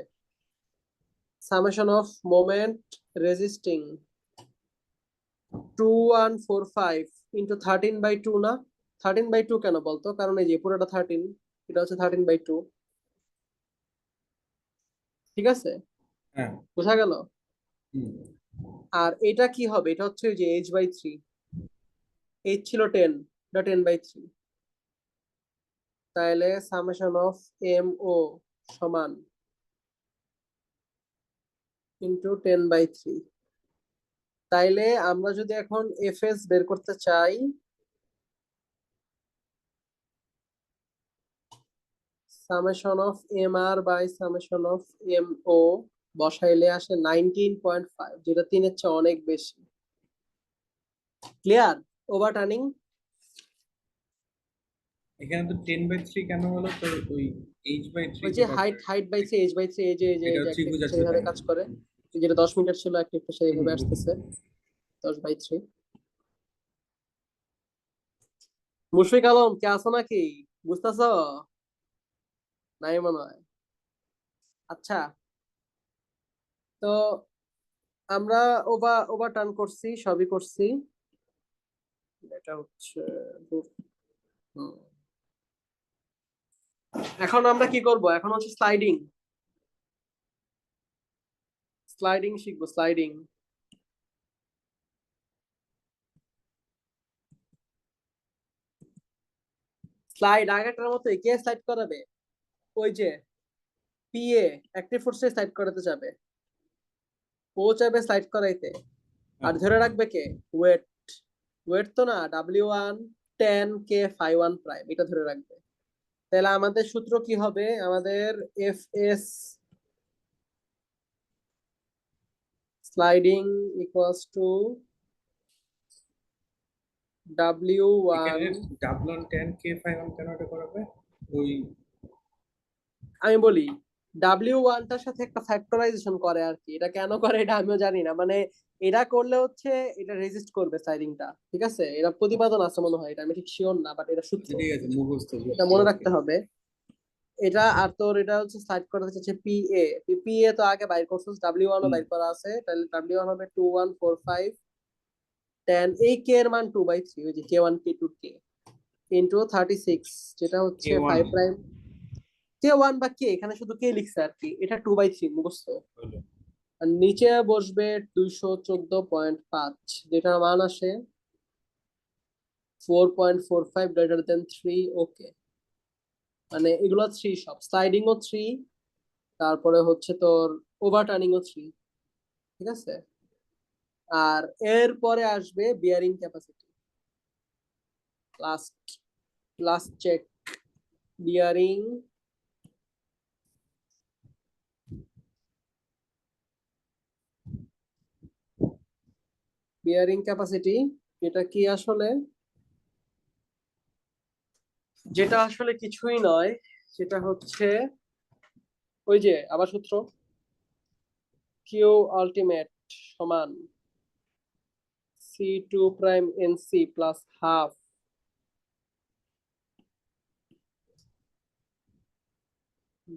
summation of moment resisting 2145 into 13/2, না 13/2 কেন বলতো, কারণ এই যে পুরোটা 13, এটা হচ্ছে 13/2, ঠিক আছে? হ্যাঁ। বোঝা গেল? হুম। আর এটা কি হবে, এটা হচ্ছে ওই যে h/3, এইচ ছিল 10, এটা 10/3, তাহলে সামেশন অফ এম ও সমান ইন্টু 10/3। তাইলে আমরা যদি এখন এফ এস বের করতে চাই, summation of M R by summation of M O বসাইলে আসে 19.5, যেটা 3-এর চেয়ে অনেক বেশি। ক্লিয়ার? Overturning. এখানে তো 10/3 কেন হলো? তো ওই h/3 ওই যে যে হাইট/3, এইচ/3, এই এটা যে একটা ত্রিভুজ আছে সেইভাবে তাই না? কাজ করে। যেটা 10 মিটার ছিল, একটা সেইভাবে হুম। আসতেছে 10/3। মুশফিক আলম কে আছো নাকি? বুঝতেছো? নাই মনে হয়। আচ্ছা, তো আমরা ওভার টার্ন করছি, সবই করছি। এটা হচ্ছে হুম। এখন আমরা কি করব, এখন হচ্ছে স্লাইডিং, স্লাইডিং শিখবো, স্লাইডিং। স্লাইড আগেরটার মতোই, কে স্লাইড করাবে? ওই যে পিএ অ্যাক্টিভ ফোর্সে স্লাইড করাতে যাবে, ও চাইবে স্লাইড করাইতে। আর হ্যাঁ। ধরে রাখবে কে? ওয়েট। ওয়েট তো না, W1 10 কে φ1 প্রাইম, এটা ধরে রাখবে। তাহলে আমাদের সূত্র কি হবে, আমাদের F S sliding equals to W1। এখানে W1 10 K5 কেন এটা করাবে? ওই আমি বলি, W1টার সাথে একটা ফ্যাক্টরাইজেশন করে আর কি, এটা কেন করে এটা আমিও জানি না, মানে এটা করলে হচ্ছে এটা রেজিস্ট করবে স্লাইডিংটা, ঠিক আছে? এটা প্রতিপাদন আছে মনে হয়, এটা আমি ঠিক শিওর না, বাট এটা সূত্র, ঠিক আছে, মুখস্থ এটা বুঝছি, মনে ওকে। রাখতে হবে। এটা আর তোর এটা হচ্ছে স্লাইড করতে চাচ্ছে পিএ, পিএ তো আগে বাইর করছিস, W1ও হুম। বাইর করা আছে, তাহলে W1 হবে 2145 10, এই কে এর মান 2/3, ওই যে K1 K2 কে ইন্টু 36, যেটা হচ্ছে K1 5 প্রাইম। K1 বা কে, এখানে শুধু কে লিখছে আর কি, এটা 2/3 মুখস্থ। হলো। আর নিচে বসবে 214.5, যেটার মান আসে 4.45 গ্রেটার দেন 3। ওকে, মানে এগুলো 3, সব স্লাইডিং ও 3, তারপরে হচ্ছে তোর ওভার টার্নিং ও 3, ঠিক আছে? আর এর পরে আসবে bearing capacity. Last last check, bearing bearing capacity, এটা কি আসলে, যেটা আসলে কিছুই নয়, সেটা হচ্ছে ওই যে আবার সূত্র, কিউ আলটিমেট সমান C2 prime NC plus half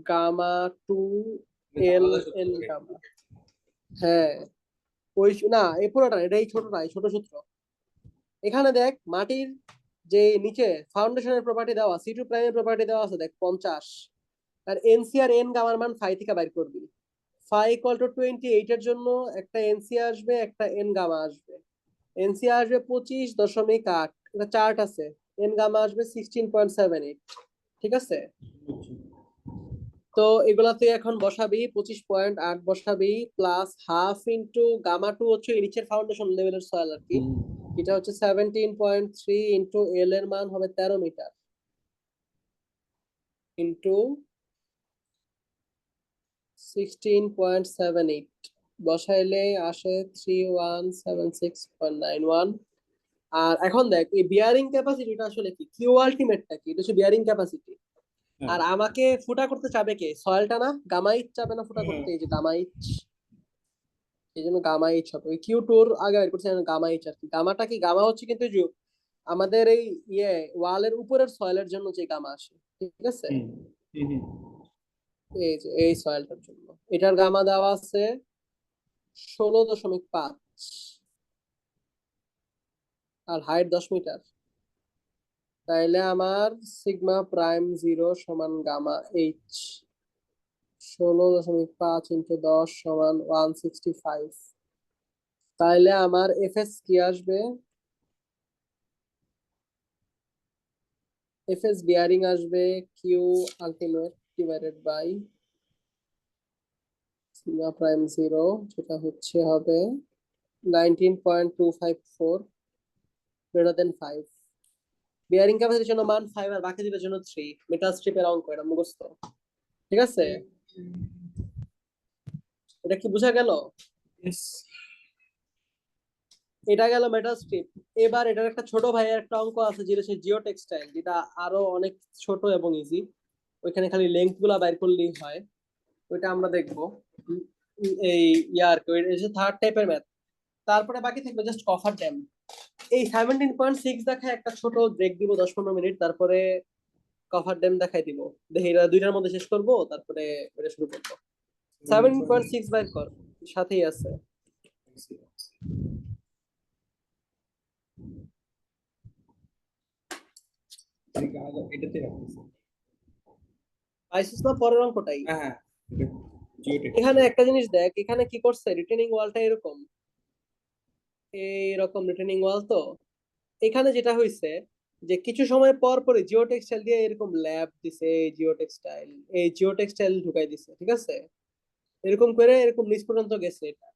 gamma 2 এটা তো এল আলাদা সূত্র এন নাকি? গামা। হ্যাঁ, ওই না, এই পুরোটা না, এটা এই ছোটটা, এই ছোট সূত্র। এখানে দেখ মাটির যে নিচে ফাউন্ডেশনের প্রপার্টি দেওয়া, সি2 প্রাইমের প্রপার্টি দেওয়া আছে দেখ 50, আর এনসি আর এন গামার মান ফাই থেকে বাইর করবি। ফাই ইকুয়াল টু 28 এর জন্য একটা এনসি আসবে, একটা এন গামা আসবে। এনসি আসবে 25.8, এটা চার্ট আছে। এন গামা আসবে 16.78, ঠিক আছে? তো এগুলা তুই এখন বসাবি, 25.8 বসাবি, plus half into gamma two হচ্ছে এই নিচের ফাউন্ডেশন লেভেলের সয়েল আর কি। এটা হচ্ছে 17.3 ইন্টু এল এর মান হবে 13 মিটার, ইন্টু 16.78 বসাইলে আসে 3176.91। আর এখন দেখ এই বিয়ারিং ক্যাপাসিটিটা আসলে কি, কিউ আলটিমেটটা কি, এটা হচ্ছে বিয়ারিং ক্যাপাসিটি। আর আমাকে ফুটা করতে চাবে কে, সয়েলটা না? গামাইট চাবে না ফুটা করতে? এই যে গামাইট, এই জন্য গামা এইচ হবে। ওই কিউ টুর আগে বের করছে গামা এইচ আর কি। গামাটা কি, গামা হচ্ছে কিন্তু আমাদের এই ওয়ালের উপরের সয়েলের জন্য যে গামা আসে, ঠিক আছে? এই যে এই সয়েলটার জন্য এটার গামা দেওয়া আছে 16.5, আর হাইট 10 মিটার। তাইলে আমার সিগমা প্রাইম 0 সমান গামা এইচ 16.5 ইন্টু 10 সমান 165। তাইলে আমার এফএস কি আসবে, এফএস বিয়ারিং আসবে Q ultimate divided by sigma prime 0, যেটা হচ্ছে হবে 19.254 গ্রেটার দেন 5। বিয়ারিং ক্যাপাসিটির জন্য মান 5 আর বাকি দুটোর জন্য 3। মেটাল স্ট্রিপের অঙ্ক, এটা মুখস্থ, ঠিক আছে? এটা কি বোঝা গেল? এটা গেল মেটাল স্ট্রিপ। এবার এটার একটা ছোট ভাইয়ের একটা অঙ্ক আছে যেটা হচ্ছে জিও টেক্সটাইল, যেটা আরো অনেক ছোট এবং ইজি। ওইখানে খালি লেন্থ গুলা বাইর করলেই হয়, ওইটা আমরা দেখবো। এই ইয়ার থার্ড টাইপের ম্যাথ। তারপরে বাকি থাকবে জাস্ট কফার ড্যাম। এই 17.6 দেখায় একটা ছোট ব্রেক দিব 10-15 মিনিট, তারপরে কফার ড্যাম দেখাই দিব। দেখি এরা দুইটার মধ্যে শেষ করবো, তারপরে এটা শুরু করবো। 17.6 বাইর কর, সাথেই আছে। এটাতে রাখতেছি। পাইছিস না পরের অঙ্কটাই? হ্যাঁ, জিওটেক। এখানে একটা জিনিস দেখ, এখানে কি করছে, রিটেনিং ওয়ালটা এরকম, এইরকম রিটেনিং ওয়াল। তো এখানে যেটা হয়েছে যে কিছু সময় পর পরে জিও টেক্সটাইল দিয়ে এরকম ল্যাব দিছে, এই জিও টেক্সটাইল ঢুকাই দিছে, ঠিক আছে? এরকম করে এরকম নিচ পর্যন্ত গেছে এটা।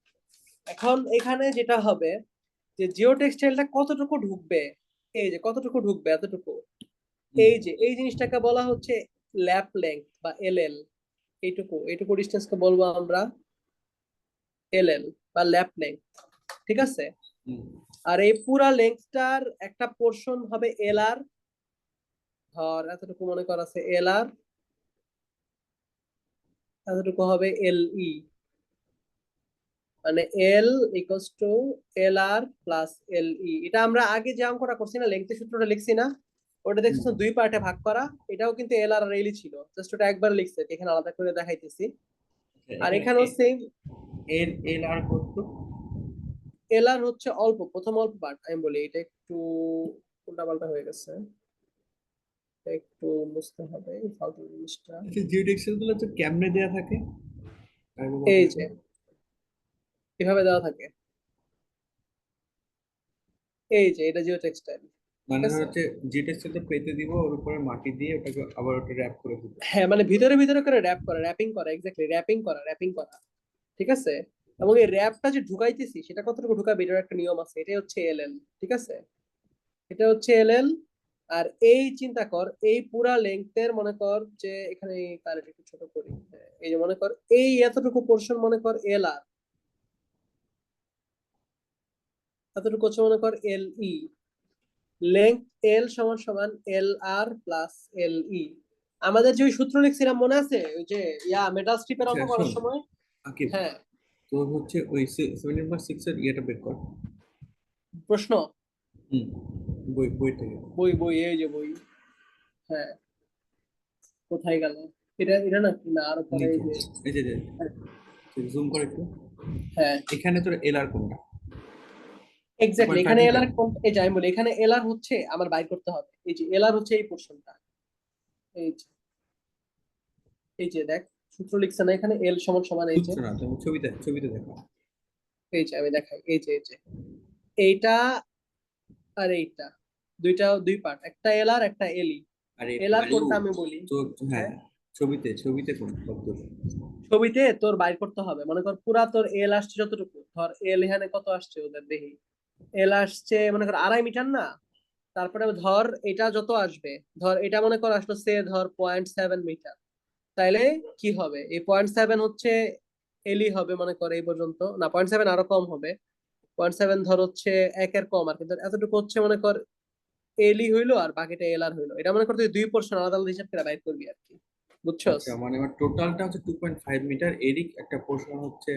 এখন এখানে যেটা হবে যে জিও টেক্সটাইলটা কতটুকু ঢুকবে, এই যে কতটুকু ঢুকবে এতটুকু, এই যে এই জিনিসটাকে বলা হচ্ছে ল্যাপ লেংথ বা এলএল। এইটুকু এইটুকু ডিস্টেন্সকে বলবো আমরা এলএল বা ল্যাপ লেংথ, ঠিক আছে? আর এই পুরা লেংথটার একটা পোর্শন হবে এলআর, ধর এতটুকু মনে কর আছে এলআর, এতটুকু হবে এলই, মানে এল ইকুয়ালস টু এলআর প্লাস এলই। এটা আমরা আগে যে অঙ্কটা করছি না, লেংথের সূত্রটা লিখছি না, ওটা দেখছিস দুই পার্টে ভাগ করা, এটাও কিন্তু এলআর আর এলই ছিল, জাস্ট ওটা একবার লিখছে, এখানে আলাদা করে দেখাইতেছি। আর এখানেও সেম। এল আর কত? এলআর হচ্ছে অল্প, প্রথম অল্প পার্ট। আমি বলি এটা একটু উল্টা পাল্টা হয়ে গেছে, একটু বুঝতে হবে এই ফালতু জিনিসটা। আচ্ছা, জিওটেক্সেল গুলো তো কেমনে দেয়া থাকে? এই যে কিভাবে দেওয়া থাকে, এই যে এটা জিও টেক্সটাইল, ঠিক মানে আছে? হচ্ছে জিওটেক্সেল তো পেতে দিব, ওর উপরে মাটি দিয়ে ওটাকে আবার ওটা র‍্যাপ করে দিব। হ্যাঁ, মানে ভিতরে ভিতরে করে র্যাপ করা, র্যাপিং করা, এক্স্যাক্টলি র্যাপিং করা, ঠিক আছে? এবং এই র্যাপটা যে ঢুকাইতেছি সেটা কতটুকু ঢুকাবে এটার একটা নিয়ম আছে, এটাই হচ্ছে এলএল, ঠিক আছে? এটা হচ্ছে এলএল। আর এই চিন্তা কর, এই পুরা লেংথের মনে কর যে এখানে কারেন্ট একটু ছোট করি, হ্যাঁ, এই যে মনে কর এই এতটুকু পোর্শন মনে কর এল আর, এতটুকু হচ্ছে মনে কর এল ই। লেংথ এল সমান সমান এল আর প্লাস এল ই। আমাদের যে ওই সূত্র লিখছিলাম মনে আছে, ওই যে মেটাল স্ট্রিপের আচ্ছা অঙ্ক শোন করার সময়? আকিব, হ্যাঁ, তো হচ্ছে ওই 17.6 এর ইয়েটা বের কর। প্রশ্ন, হুম, বই থেকে। বই বই এই যে বই, হ্যাঁ, কোথায় গেল? এটা এটা না, না আরো পরে, এই নিচে, যে এই যে জুম করে একটু। হ্যাঁ এখানে তোর এলআর কোনটা? এক্স্যাক্টলি, 2.5 এখানে মিটার। এলআর কোন, এই যে আমি বলি এখানে এলআর হচ্ছে আমার বাইর করতে হবে। এই যে এলআর হচ্ছে এই পোর্শনটা, এই যে, এই যে দেখ, সূত্র লিখছে না এখানে, এল সমান সমান এই যে, বুঝছো না তুমি? ছবিতে ছবিতে দেখো। এই যে আমি দেখাই, এই যে এই যে এইটা আর এইটা, দুইটা দুই পার্ট, একটা এলআর একটা এলই। আর এই এলআর ভ্যালু কোনটা আমি বলি, তো, হ্যাঁ, হ্যাঁ ছবিতে ছবিতে কোন কত? ছবিতে তোর বাইর করতে হবে, মনে কর পুরা তোর এল আসছে যতটুকু, ধর এল এখানে কত আসছে ওদের দেখি, এল আসছে মনে কর 2.5 মিটার না, তারপরে ধর এটা যত আসবে, ধর এটা মনে কর আসলো সে ধর 0.7 মিটার, তাইলে কি হবে, এই 0.7 হচ্ছে এলই হবে মনে কর এই পর্যন্ত, না 0.7 আরো কম হবে, 0.7 ধর হচ্ছে একের কম আর কি, ধর এতটুকু হচ্ছে মনে কর এলই হইলো আর বাকিটা এল আর হইলো, এটা মনে কর তুই দুই পোর্শন আলাদা আলাদা হিসাব করে বাইর করবি আর কি, বুঝছস? আচ্ছা, মানে আমার টোটালটা হচ্ছে 2.5 মিটার, এরই একটা পোর্শন হচ্ছে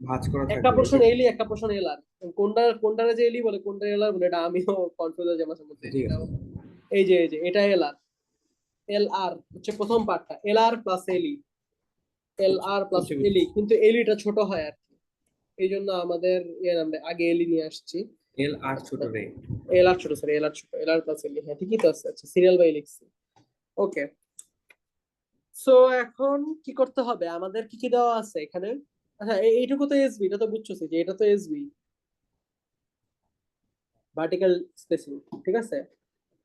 ভাঁজ করা একটা থাকবে পোর্শন এরকম। এলই একটা পোর্শন এল আর, কোনটারে যে এলই বলে কোনটা এল আর বলে এটা আমিও কনফিউজ হয়ে যাই মাঝে মধ্যে, ঠিক এটা আছে। এই যে এটা এল আর, এল আর হচ্ছে প্রথম পার্টটা, এল আর প্লাস এলই, এল বুঝছি আর প্লাস বুঝছি এলই, বুঝছি। কিন্তু এলিটা ছোট হয় আর কি, এই জন্য আমাদের ইয়ে নামবে, আগে এলই নিয়ে আসছি। এল আর ছোট আচ্ছা, রে। এল আর ছোট, সরি এল আর ছোট, এল আর প্লাস এলই, হ্যাঁ ঠিকই তো আছে, আচ্ছা সিরিয়াল বাই লিখছি। ওকে, সো এখন কি করতে হবে, আমাদের কি কি দেওয়া আছে এখানে, আচ্ছা এইটুকু তো এসবি, এটা তো বুঝছো যে এটা তো এসবি, ভার্টিক্যাল স্পেসিং, ঠিক আছে।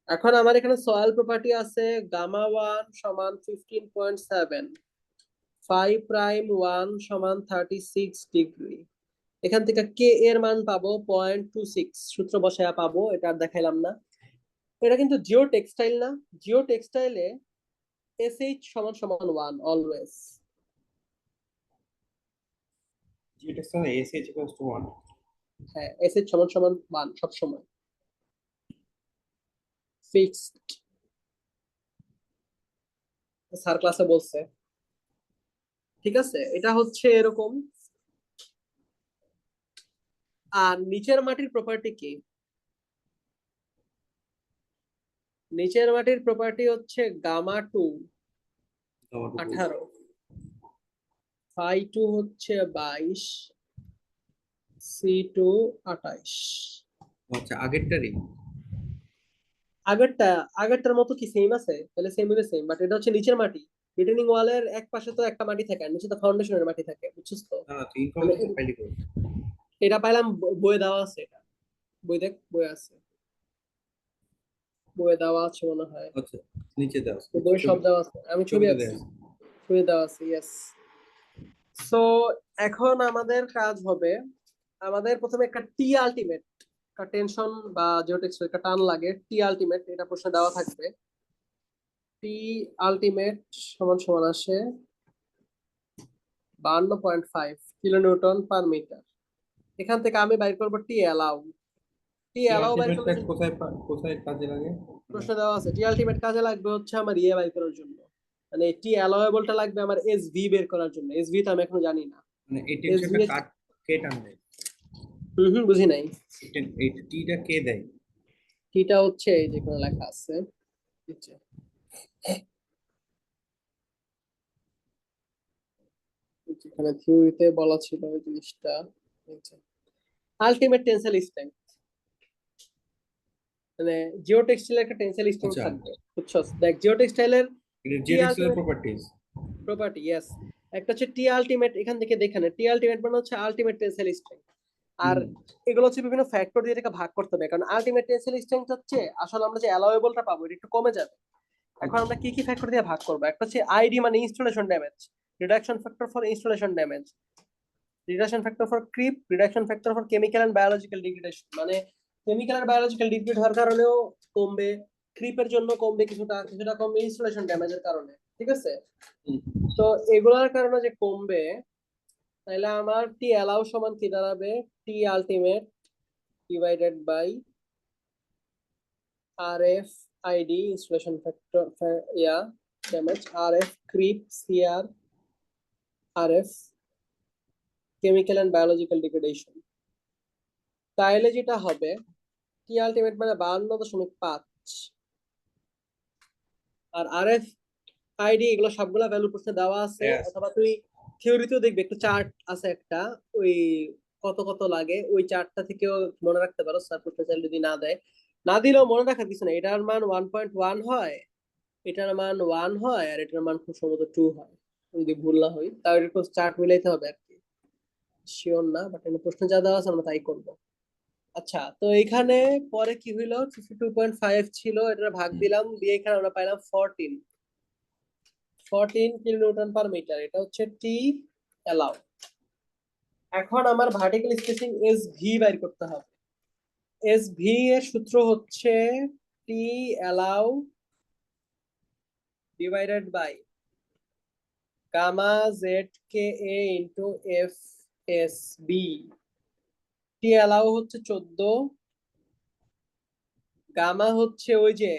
এখন আমার এখানে সয়েল প্রপার্টি আছে, গামা ওয়ান সমান 15.7, ফাইভ প্রাইম ওয়ান সমান 36 ডিগ্রি, এখান থেকে কে এর মান পাবো 0.26, সূত্র বসায়া পাবো, এটা আর দেখাইলাম না। এটা কিন্তু জিও টেক্সটাইল না, জিও টেক্সটাইলে এসএইচ সমান সমান ওয়ান অলওয়েজ, যেটা স্যার এসএইচ ইকুয়ালস টু 1। হ্যাঁ এসএইচ সমান সমান ওয়ান সবসময়, ফিক্সড, স্যার ক্লাসে বলছে, ঠিক আছে, এটা হচ্ছে এরকম। আর নিচের মাটির প্রপার্টি কি, নিচের মাটির প্রপার্টি হচ্ছে গামা টু 18, ফাই টু হচ্ছে 22, সি টু 28। আচ্ছা, আগেরটারই। আগেরটা, আগেরটার মতো কি সেম আছে, তাহলে সেম হইবে সেম, বাট এটা হচ্ছে নিচের মাটি, রিটেনিং ওয়ালের এক পাশে তো একটা মাটি থাকে আর নিচে তো ফাউন্ডেশনের মাটি থাকে, বুঝছিস তো? না না, তুই মানে ইনফরমেশন পাইলি কই? এটা পাইলাম বইয়ে দেওয়া আছে, এটা বই দেখ, বই আছে, বইয়ে দেওয়া আছে মনে হয়, আচ্ছা, নিচে দাও। তো বই সব ছবি, দেওয়া আছে, আমি ছবি ছবিতে আঁকছি, দেখ। ছবি দেওয়া আছে, ইয়েস। সো এখন আমাদের কাজ হবে, আমাদের প্রথমে একটা টি আলটিমেট, একটা টেনশন বা জিওটেক্স একটা টান লাগে, টি আলটিমেট এটা প্রশ্নে দেওয়া থাকবে, টি আলটিমেট সমান সমান আসে 52.5 কিলো নিউটন পার মিটার, এখান থেকে আমি বাইর করবো টি অ্যালাউ, টি এই অ্যালাউ বাইর আলটিমেটটা করার জন্য কোথায় কোথায় কাজে লাগে? মানে প্রশ্ন দেওয়া আছে, টি আলটিমেট কাজে লাগবে হচ্ছে আমার ইয়ে বাইর করার জন্য, মানে টি অ্যালাউয়েবলটা লাগবে আমার এস ভি বের করার জন্য, এস ভি তো আমি এখনো জানি না, মানে এই এস ভি টেনশনটা এর, কাট, কে টানবে? বুঝি নাই। এই টিটা কে দেয়? টিটা হচ্ছে এই যে এখানে লেখা আছে, এই যে, যেখানে থিওরিতে বলা ছিল ওই জিনিসটা, আলটিমেট টেন্সাইল স্ট্রেংথ, মানে জিও টেক্সটাইলের একটা টেন্সাইল স্ট্রেংথ আচ্ছা, থাকবে, বুঝছস, দেখ জিও টেক্সটাইলের এটা টি জিওটেক্সটাইলের আলটিমেট প্রপার্টিজ। প্রপার্টি, ইয়েস, একটা হচ্ছে টি আলটিমেট, এখান থেকে দেখানে টি আলটিমেট মানে হচ্ছে আলটিমেট টেন্সাইল স্ট্রেংথ, আর হুম। এগুলো হচ্ছে বিভিন্ন ফ্যাক্টর দিয়ে এটাকে ভাগ করতে হবে, কারণ আলটিমেট টেন্সাইল স্ট্রেংথ হচ্ছে আসলে আমরা যে অ্যালাউয়েবলটা পাবো এটা একটু কমে যাবে, এখন আমরা কি কি ফ্যাক্টর দিয়ে ভাগ করবো, একটা হচ্ছে আইডি মানে installation damage, reduction factor for installation damage, reduction factor for creep, reduction factor for chemical and biological degradation, মানে কেমিক্যাল এন্ড বায়োলজিক্যাল ডিগ্রেড হওয়ার কারণেও কমবে, ক্রিপের জন্য কমবে কিছুটা, কিছুটা কমবে ইনস্টলেশন ড্যামেজের কারণে, ঠিক আছে। হুম। তো এগুলোর কারণে যে কমবে, তাহলে আমার টি অ্যালাউ সমান কি দাঁড়াবে, T ultimate divided by R F ID installation factor, ইয়া damage, R F creep CR, R F chemical and biological degradation, তাইলে যেটা হবে টি আলটিমেট মানে 52.5, আর আর এফ আইডি এগুলো সবগুলা ভ্যালু প্রশ্নে দেওয়া আছে, Yes. অথবা তুই থিওরিতেও দেখবে একটা চার্ট আছে একটা, ওই কত কত লাগে ওই চার্টটা থেকেও মনে রাখতে পারো। স্যার প্রশ্ন চাইলে যদি না দেয়, না দিলেও মনে রাখার কিছু না, এটার মান 1.1 হয়, এটার মান 1 হয়, আর এটার মান খুব সম্ভবত 2 হয়, যদি ভুল না হই। তাও এরকম চার্ট মিলাইতে হবে আর কি, শিওর না, বাট এখানে প্রশ্ন যা দেওয়া আছে আমরা তাই করবো। আচ্ছা, তো এখানে পরে কি হইলো, 52.5 ছিল, এটা ভাগ দিলাম, দিয়ে এখানে আমরা পাইলাম 14 কিলোনিউটন পার মিটার, এটা হচ্ছে টি অ্যালাউ। এখন আমার ভার্টিক্যাল স্পেসিং এস ভি বাইর করতে হবে। এস ভি এর সূত্র হচ্ছে T allow divided by gamma Z K A into F S B. T allow হচ্ছে 14, গামা হচ্ছে ওই যে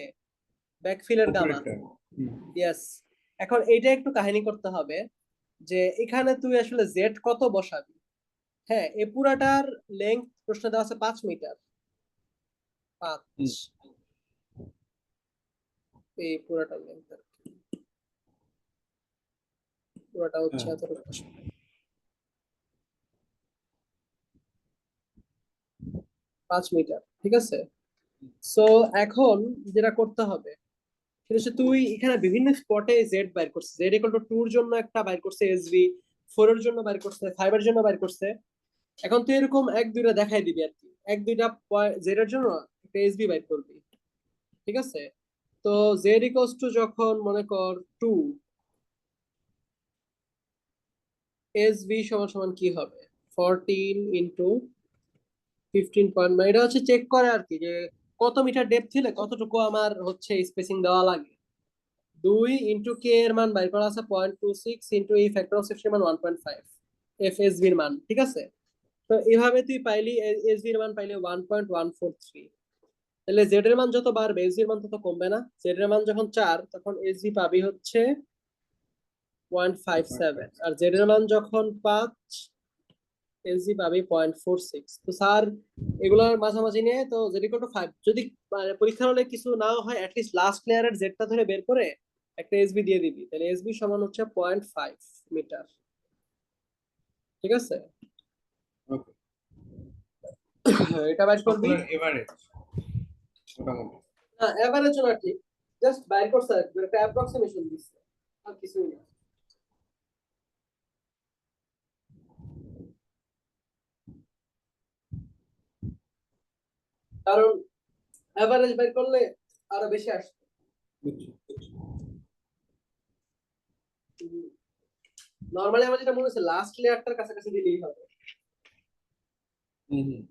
ব্যাকফিলের গামা। উপরেরটা। হুম। ইয়েস। এখন এইটা একটু কাহিনী করতে হবে, যে এখানে তুই আসলে জেড কত বসাবি। হ্যাঁ, এই পুরাটার লেন্থ প্রশ্ন দেওয়া আছে 5 মিটার, 5, হুম। এই পুরাটার লেন্থ পুরাটা হচ্ছে হ্যাঁ। এতটুকু। 5 মিটার, ঠিক আছে। সো এখন যেটা করতে হবে সেটা হচ্ছে, তুই এখানে বিভিন্ন স্পটে জেড বাইর করছে, জেড ইকুয়াল টু 2 এর জন্য একটা বাইর করছে এসভি, 4 এর জন্য বাইর করছে, 5 এর জন্য বাইর করছে। এখন তুই এরকম এক দুইটা দেখাই দিবি আর কি, এক দুইটা জেড এর জন্য একটা এসভি বাইর করবি, ঠিক আছে। তো জেড ইকুয়ালস টু যখন মনে কর 2, এসভি সমান সমান কি হবে, 14 ইন্টু 15 পয়েন্ট, মানে এটা হচ্ছে চেক করে আর কি, যে কত মিটার ডেপথ ছিল, কতটুকু আমার হচ্ছে স্পেসিং দেওয়া লাগে। 2 ইন্টু কে এর মান বাইর করা আছে 0.26 ইন্টু এই ফ্যাক্টর অফ সেফটির মান 1.5, এফএসবি এর মান, ঠিক আছে। তো এভাবে তুই পাইলি, এসবি এর মান পাইলি 1.143। তাহলে জেড এর মান যত বাড়বে এসবি এর মান তত কমবে না। জেড এর মান যখন 4 তখন এসবি পাবি হচ্ছে 0.57, আর জেড এর মান যখন 5 এসজি পাবি 0.46। তো স্যার এগুলোর মাঝামাঝি নিয়ে, তো জেড ইকুয়াল টু 5 যদি পরীক্ষার হলে কিছু নাও হয়, অ্যাটলিস্ট লাস্ট লেয়ারের জেডটা ধরে বের করে একটা এসবি দিয়ে দিবি, তাহলে এসবি সমান হচ্ছে 0.5 মিটার, ঠিক আছে। ওকে। এটা বাইর করবি। সবগুলোর এভারেজ মোটামুটি। না, এভারেজ না, ঠিক, জাস্ট বাইর করছে একটা অ্যাপ্রক্সিমেশন দিচ্ছে, আর কিছুই না। কারণ এভারেজ বাইর করলে আরো বেশি আসবে। বুঝছি। নরমালি আমার যেটা মনে হচ্ছে লাস্ট লেয়ারটার কাছাকাছি দিলেই হবে। হুম হুম।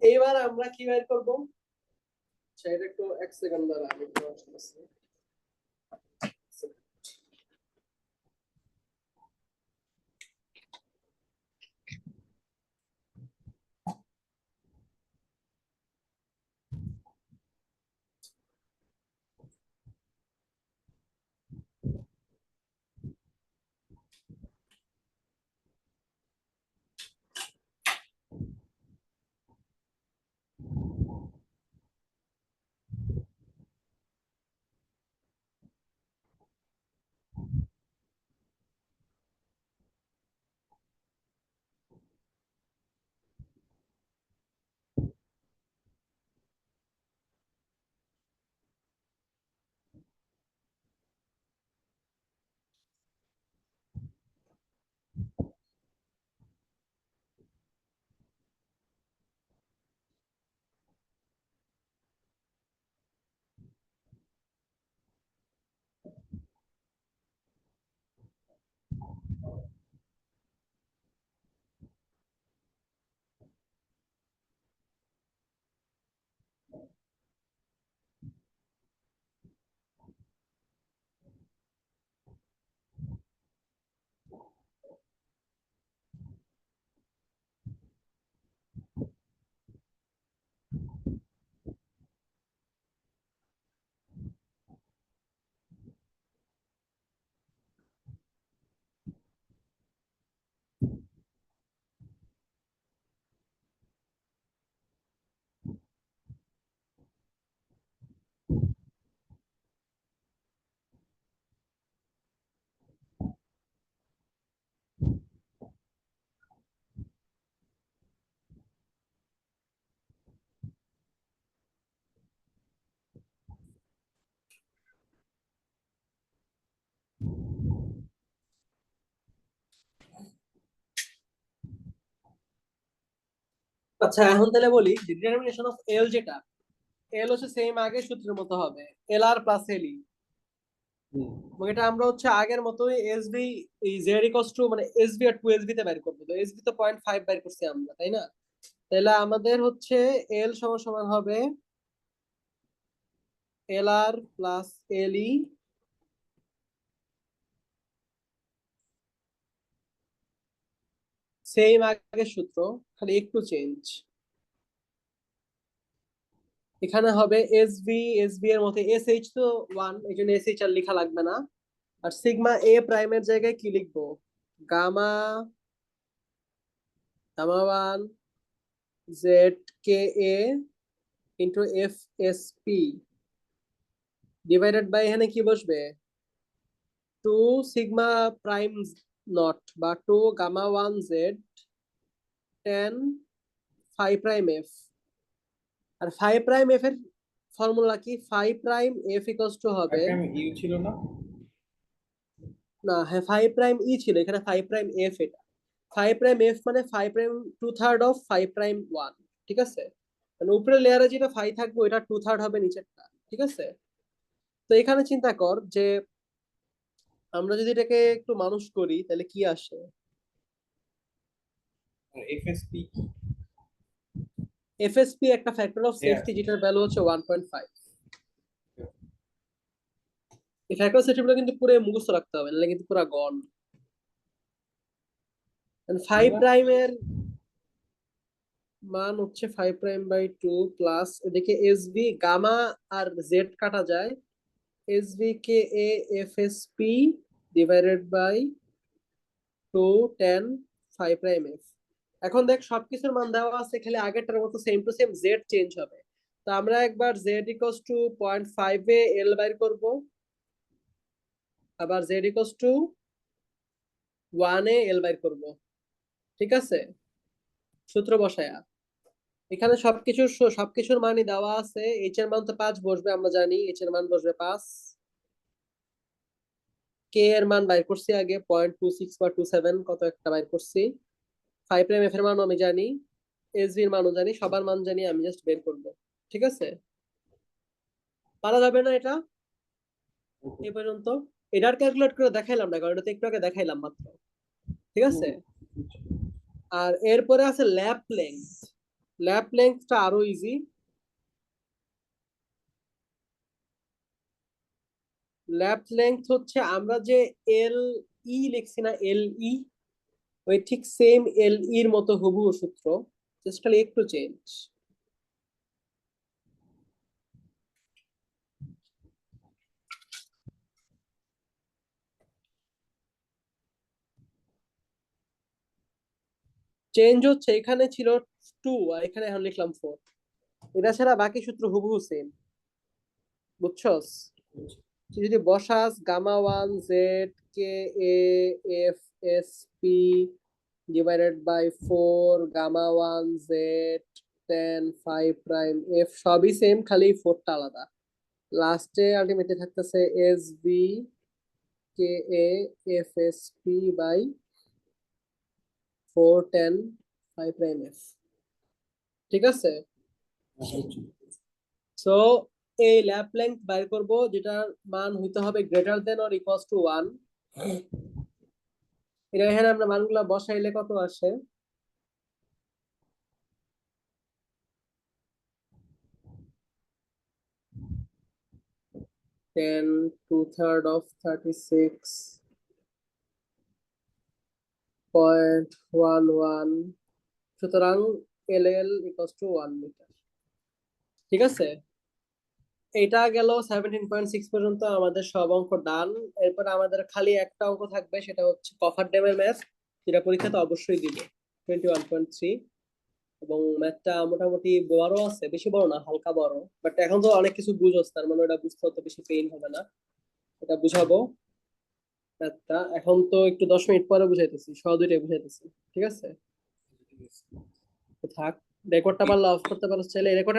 এইবার আমরা কি বাইর করবো, সেটা একটু এক সেকেন্ড দ্বারা আমি একটু আসতেছি। আচ্ছা এখন তাহলে বলি যে ডিটারমিনেশন অফ এল যেটা এল হচ্ছে সেম আগের সূত্রের মতো হবে এল আর প্লাস এল ই, হুম। এবং এটা আমরা হচ্ছে আগের মতোই এস বি এই জেড ইকস টু মানে এস বি আর টু এস বি তে বের করবো, তো এস বি তো 0.5 বের করছি আমরা, তাই না? তাহলে আমাদের হচ্ছে এল সমান সমান হবে এল আর প্লাস এল ই সেম আগের সূত্র, খালি একটু চেঞ্জ। এখানে হবে এস বি এর মধ্যে এস এইচ তো ওয়ান, এই জন্য এস এইচ আর লেখা লাগবে না। আর সিগমা এ প্রাইমের জায়গায় কি লিখবো? Gamma gamma one Z K A into F S P divided by এখানে কি বসবে? টু সিগমা প্রাইম নট বা two gamma one Z ten five prime F. আর ফাইভ প্রাইম এফ এর ফর্মুলা কি? Five prime F equals to হবে, একটা আমি ইউ ছিল না? না হ্যাঁ ফাইভ প্রাইম ই ছিল, এখানে ফাইভ প্রাইম এফ, এটা ফাইভ প্রাইম এফ মানে five prime two third of five prime one, ঠিক আছে? মানে উপরের লেয়ারে যেটা ফাইভ থাকবে ওইটা টু থার্ড হবে নিচেরটা, ঠিক আছে? তো এখানে চিন্তা কর যে আমরা যদি এটাকে একটু মানুষ করি তাহলে কি আসে? আর এফএসপি কি? এফএসপি একটা ফ্যাক্টর অফ হ্যাঁ। সেফটি যেটার ভ্যালু হচ্ছে 1.5। এই ফ্যাক্টর অফ সেফটি কিন্তু পুরো মুখস্থ রাখতে হবে, নাহলে কিন্তু পুরো গন। ফাইভ আমরা প্রাইমের মান হচ্ছে five prime by two plus এদিকে এস বি গামা আর জেড কাটা যায়, S B K A F S P divided by two tan five prime F. এখন দেখ সবকিছুর মান দেওয়া আছে, খালি আগেরটার মতো same to same Z change হবে। তো আমরা একবার জেড ইকস টু 0.5 এ এল বাইর করবো, আবার জেড ইকস টু 1 এ এল বাইর করবো, ঠিক আছে? সূত্র বসায়া এখানে সবকিছুর মানই দেওয়া আছে। এইচ এর মান তো 5 বসবে, আমরা জানি এইচ এর মান বসবে 5। কে এর মান বাইর করছি আগে 0.26 বা 27 কত একটা বাইর করছি। ফাইভ প্রাইম এফ এর মানও আমি জানি, এস বি এর মানও জানি, সবার মান জানি, আমি জাস্ট বের করবো, ঠিক আছে? পারা যাবে না এটা এই পর্যন্ত? এটার ক্যালকুলেট করে দেখাইলাম না, কারণ এটা তো একটু আগে দেখাইলাম মাত্র, ঠিক আছে? আর এরপরে আছে ল্যাপ লেন্থ। ল্যাপ লেন্থটা আরো ইজি। ল্যাপ লেন্থ হচ্ছে আমরা যে এল ই লিখছি না, এল ই, ওই ঠিক সেম এল ইর মতো হুবহু সূত্র, জাস্ট খালি একটু চেঞ্জ। চেঞ্জ হচ্ছে এখানে ছিল টু আর এখানে এখন লিখলাম ফোর, এটা ছাড়া বাকি সূত্র হুবহু সেম, বুঝছস? তুই যদি বসাস gamma one Z K A F S P divided by four gamma one Z ten five prime F, সবই সেম, খালি ফোরটা আলাদা। লাস্টে আলটিমেটলি থাকতেছে S B K A F S P by four ten five prime F, ঠিক আছে? সো এই ল্যাপ লেন্থ বাইর করব যেটার মান হইতে হবে greater than or equals to 1। এটা এখানে আমরা মানগুলো বসাইলে কত আসে? টেন টু থার্ড অফ 36.11, সুতরাং এল এল ইকুয়ালস টু 1 মিটার, ঠিক আছে? এটা গেল 17.6 পর্যন্ত আমাদের সব অঙ্ক ডান। এরপর আমাদের খালি একটা অঙ্ক থাকবে, সেটা হচ্ছে কফার ড্যামের ম্যাথ, যেটা পরীক্ষাতে অবশ্যই দিবে 21.3। এবং ম্যাথটা মোটামুটি বড় আছে, বেশি বড় না, হালকা বড়, বাট এখন তো অনেক কিছু বুঝোস, তার মানে ওটা বুঝতে অত বেশি পেইন হবে না। এটা বুঝাবো ম্যাথটা, এখন তো একটু 10 মিনিট পরে বুঝাইতেছি, দুইটাই বুঝাইতেছি, ঠিক আছে? তো থাক, রেকর্ডটা পারলে অফ করতে পারো, চাইলে রেকর্ড